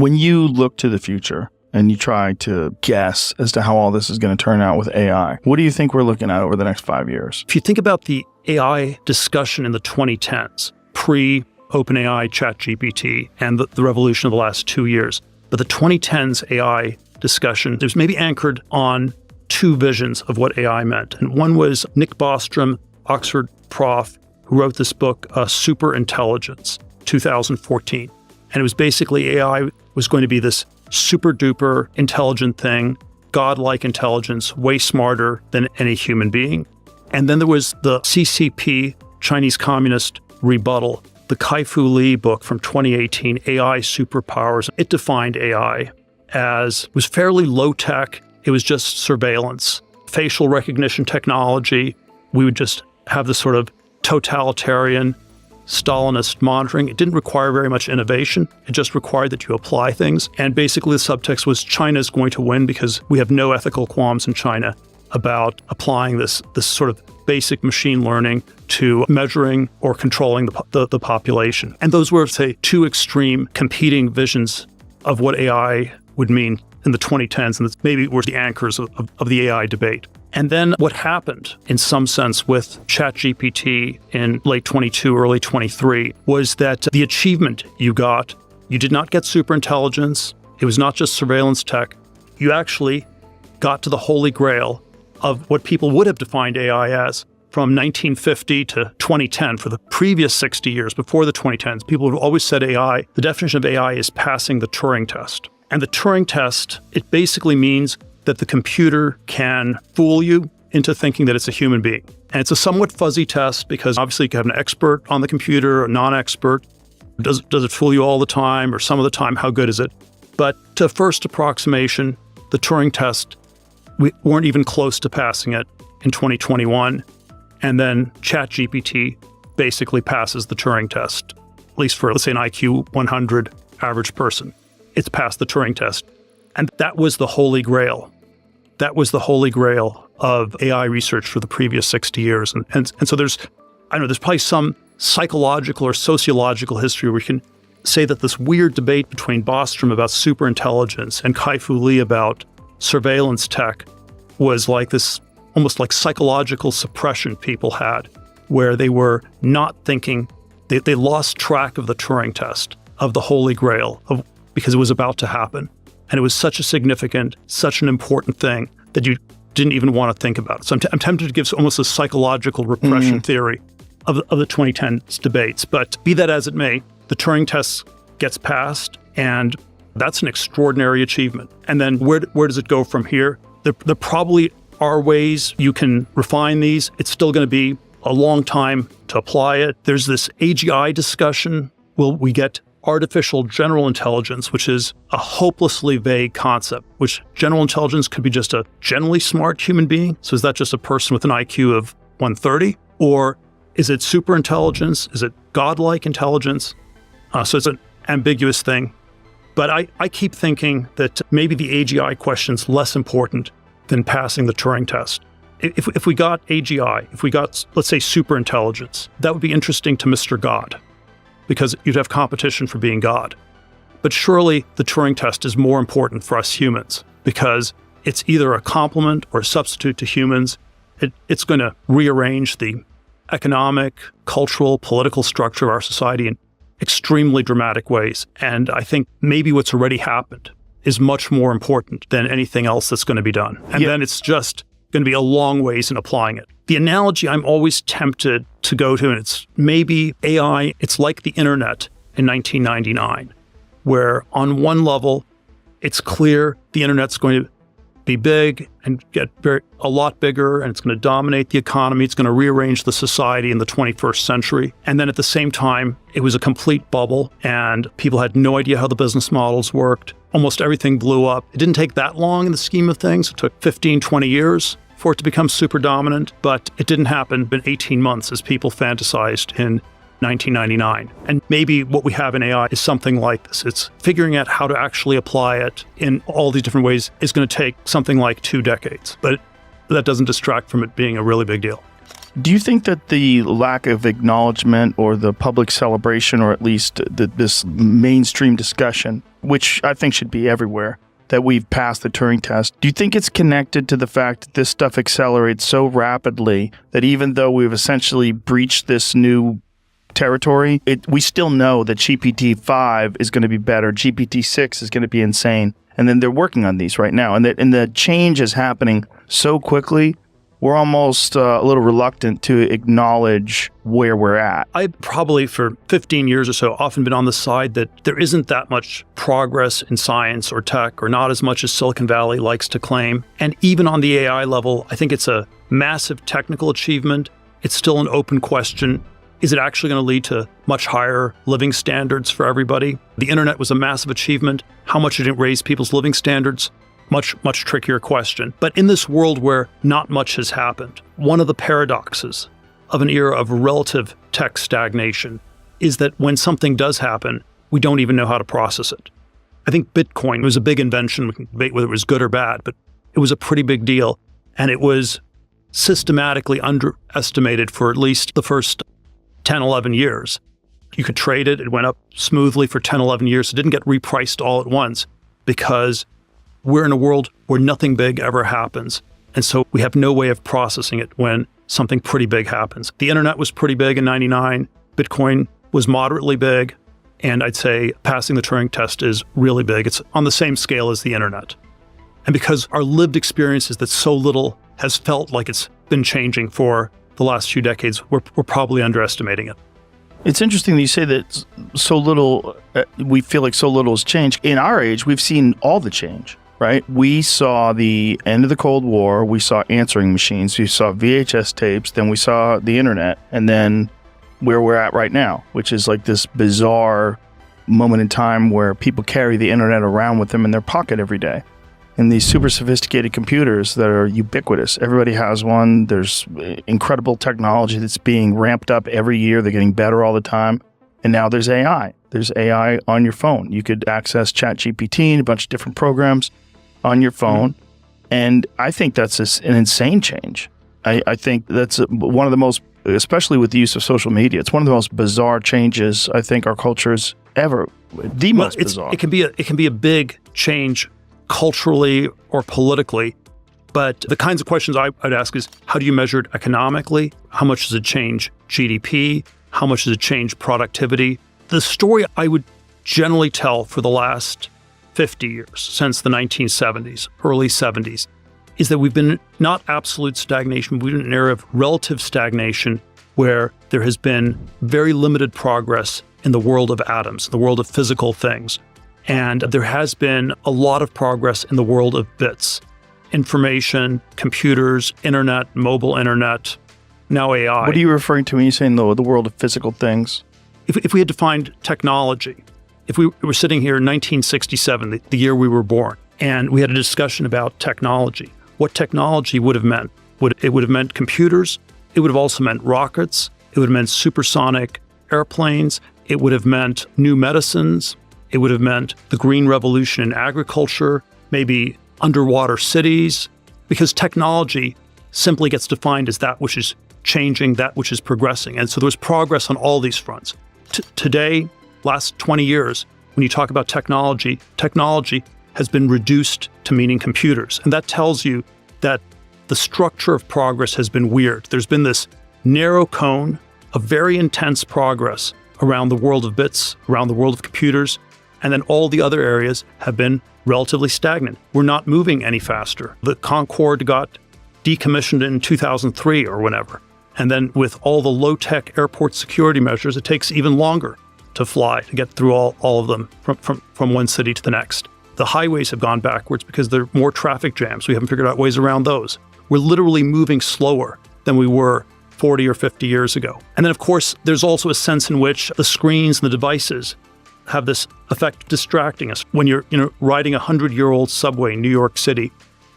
When you look to the future and you try to guess as to how all this is going to turn out with AI, what do you think we're looking at over the next 5 years? If you think about the AI discussion in the 2010s, pre-OpenAI, ChatGPT, and the revolution of the last 2 years, but the 2010s AI discussion, it was maybe anchored on two visions of what AI meant. And one was Nick Bostrom, Oxford prof, who wrote this book, Super Intelligence, 2014. And it was basically AI was going to be this super duper intelligent thing, godlike intelligence, way smarter than any human being. And then there was the CCP, Chinese Communist rebuttal, the Kai-Fu Lee book from 2018, AI Superpowers. It defined AI as, was fairly low tech. It was just surveillance, facial recognition technology. We would just have this sort of totalitarian Stalinist monitoring. It didn't require very much innovation. It just required that you apply things. And basically the subtext was China's going to win because we have no ethical qualms in China about applying this sort of basic machine learning to measuring or controlling the population. And those were, say, two extreme competing visions of what AI would mean in the 2010s, and maybe were the anchors of the AI debate. And then what happened, in some sense, with ChatGPT in late 22, early 23, was that the achievement you did not get superintelligence. It was not just surveillance tech. You actually got to the holy grail of what people would have defined AI as from 1950 to 2010. For the previous 60 years, before the 2010s, people have always said AI, the definition of AI is passing the Turing test. And the Turing test, it basically means that the computer can fool you into thinking that it's a human being. And it's a somewhat fuzzy test because obviously you can have an expert on the computer, a non-expert. Does it fool you all the time or some of the time? How good is it? But to first approximation, the Turing test, we weren't even close to passing it in 2021. And then ChatGPT basically passes the Turing test, at least for, let's say, an IQ 100 average person. It's passed the Turing test. And that was the holy grail. That was the holy grail of AI research for the previous 60 years. And so there's probably some psychological or sociological history where we can say that this weird debate between Bostrom about superintelligence and Kai-Fu Lee about surveillance tech was like this almost like psychological suppression people had, where they were not thinking, they lost track of the Turing test, of the holy grail, because it was about to happen. And it was such a significant, such an important thing that you didn't even want to think about it. So I'm tempted to give almost a psychological repression theory of the 2010s debates. But be that as it may, the Turing test gets passed, and that's an extraordinary achievement. And then where does it go from here? There probably are ways you can refine these. It's still going to be a long time to apply it. There's this AGI discussion. Will we get artificial general intelligence, which is a hopelessly vague concept, which general intelligence could be just a generally smart human being. So is that just a person with an IQ of 130? Or is it super intelligence? Is it godlike intelligence? So it's an ambiguous thing. But I keep thinking that maybe the AGI question's less important than passing the Turing test. If we got AGI, if we got, let's say, super intelligence, that would be interesting to Mr. God, because you'd have competition for being God. But surely the Turing test is more important for us humans because it's either a complement or a substitute to humans. It's going to rearrange the economic, cultural, political structure of our society in extremely dramatic ways. And I think maybe what's already happened is much more important than anything else that's going to be done. And then it's just going to be a long ways in applying it. The analogy I'm always tempted to go to, and it's maybe AI, it's like the internet in 1999, where on one level, it's clear the internet's going to be big and get a lot bigger, and it's going to dominate the economy. It's going to rearrange the society in the 21st century. And then at the same time, it was a complete bubble, and people had no idea how the business models worked. Almost everything blew up. It didn't take that long in the scheme of things. It took 15, 20 years for it to become super dominant, but it didn't happen in 18 months as people fantasized in 1999. And maybe what we have in AI is something like this. It's figuring out how to actually apply it in all these different ways is going to take something like 2 decades, but that doesn't distract from it being a really big deal. Do you think that the lack of acknowledgement or the public celebration, or at least this mainstream discussion, which I think should be everywhere, that we've passed the Turing test, do you think it's connected to the fact that this stuff accelerates so rapidly that even though we've essentially breached this new territory, we still know that GPT-5 is going to be better, GPT-6 is going to be insane, and then they're working on these right now, and the change is happening so quickly, we're almost a little reluctant to acknowledge where we're at. I've probably for 15 years or so often been on the side that there isn't that much progress in science or tech, or not as much as Silicon Valley likes to claim. And even on the AI level, I think it's a massive technical achievement. It's still an open question. Is it actually going to lead to much higher living standards for everybody? The internet was a massive achievement. How much did it raise people's living standards? Much trickier question. But in this world where not much has happened, one of the paradoxes of an era of relative tech stagnation is that when something does happen, we don't even know how to process it. I think Bitcoin was a big invention. We can debate whether it was good or bad, but it was a pretty big deal. And it was systematically underestimated for at least the first 10, 11 years. You could trade it. It went up smoothly for 10, 11 years. It didn't get repriced all at once because we're in a world where nothing big ever happens. And so we have no way of processing it when something pretty big happens. The internet was pretty big in 99. Bitcoin was moderately big. And I'd say passing the Turing test is really big. It's on the same scale as the internet. And because our lived experience is that so little has felt like it's been changing for the last few decades, we're probably underestimating it. It's interesting that you say that so little, we feel like so little has changed. In our age, we've seen all the change. Right? We saw the end of the Cold War, we saw answering machines, we saw VHS tapes, then we saw the internet, and then where we're at right now, which is like this bizarre moment in time where people carry the internet around with them in their pocket every day. And these super sophisticated computers that are ubiquitous. Everybody has one. There's incredible technology that's being ramped up every year. They're getting better all the time. And now there's AI. There's AI on your phone. You could access ChatGPT and a bunch of different programs on your phone. And I think that's an insane change. I think that's one of the most, especially with the use of social media, it's one of the most bizarre changes I think our culture's ever, most bizarre. It can be a big change culturally or politically, but the kinds of questions I'd ask is, how do you measure it economically? How much does it change GDP? How much does it change productivity? The story I would generally tell for the last 50 years, since the 1970s, early 70s, is that we've been not absolute stagnation, we've been in an era of relative stagnation where there has been very limited progress in the world of atoms, the world of physical things. And there has been a lot of progress in the world of bits, information, computers, internet, mobile internet, now AI. What are you referring to when you're saying the world of physical things? If we had defined technology, if we were sitting here in 1967, the year we were born, and we had a discussion about technology, what technology would have meant? It would have meant computers. It would have also meant rockets. It would have meant supersonic airplanes. It would have meant new medicines. It would have meant the green revolution in agriculture, maybe underwater cities, because technology simply gets defined as that which is changing, that which is progressing. And so there was progress on all these fronts. Today, last 20 years, when you talk about technology has been reduced to meaning computers. And that tells you that the structure of progress has been weird. There's been this narrow cone of very intense progress around the world of bits, around the world of computers, and then all the other areas have been relatively stagnant. We're not moving any faster. The Concorde got decommissioned in 2003 or whenever. And then with all the low-tech airport security measures, it takes even longer to fly, to get through all of them from one city to the next. The highways have gone backwards because there are more traffic jams. We haven't figured out ways around those. We're literally moving slower than we were 40 or 50 years ago. And then, of course, there's also a sense in which the screens and the devices have this effect of distracting us. When you're riding a 100-year-old subway in New York City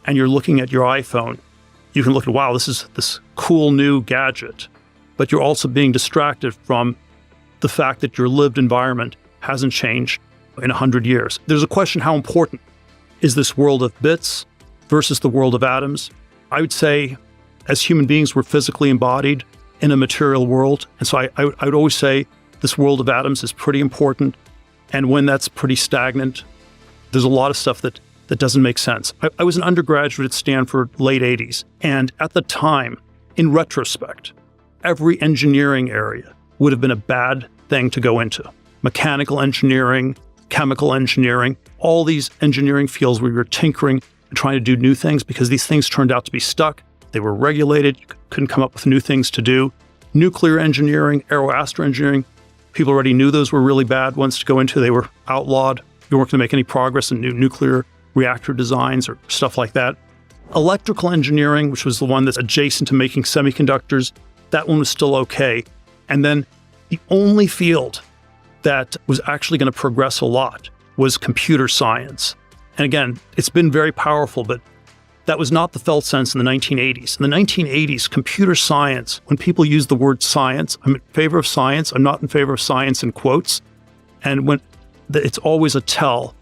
and you're looking at your iPhone, you can look at, wow, this is this cool new gadget. But you're also being distracted from the fact that your lived environment hasn't changed in 100 years. There's a question, how important is this world of bits versus the world of atoms? I would say as human beings, we're physically embodied in a material world. And so I would always say this world of atoms is pretty important. And when that's pretty stagnant, there's a lot of stuff that doesn't make sense. I was an undergraduate at Stanford, late 80s. And at the time, in retrospect, every engineering area would have been a bad thing to go into. Mechanical engineering, chemical engineering, all these engineering fields where we were tinkering and trying to do new things because these things turned out to be stuck. They were regulated. You couldn't come up with new things to do. Nuclear engineering, aeroastro engineering, people already knew those were really bad ones to go into. They were outlawed. You weren't going to make any progress in new nuclear reactor designs or stuff like that. Electrical engineering, which was the one that's adjacent to making semiconductors, that one was still okay. And then the only field that was actually going to progress a lot was computer science. And again, it's been very powerful, but that was not the felt sense in the 1980s. In the 1980s, computer science, when people use the word science, I'm in favor of science. I'm not in favor of science in quotes. And when it's always a tell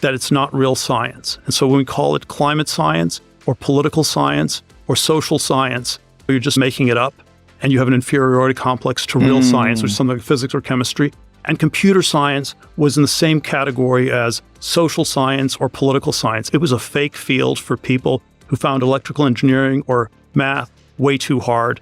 that it's not real science. And so when we call it climate science or political science or social science, you're just making it up and you have an inferiority complex to real science, which is something like physics or chemistry. And computer science was in the same category as social science or political science. It was a fake field for people who found electrical engineering or math way too hard.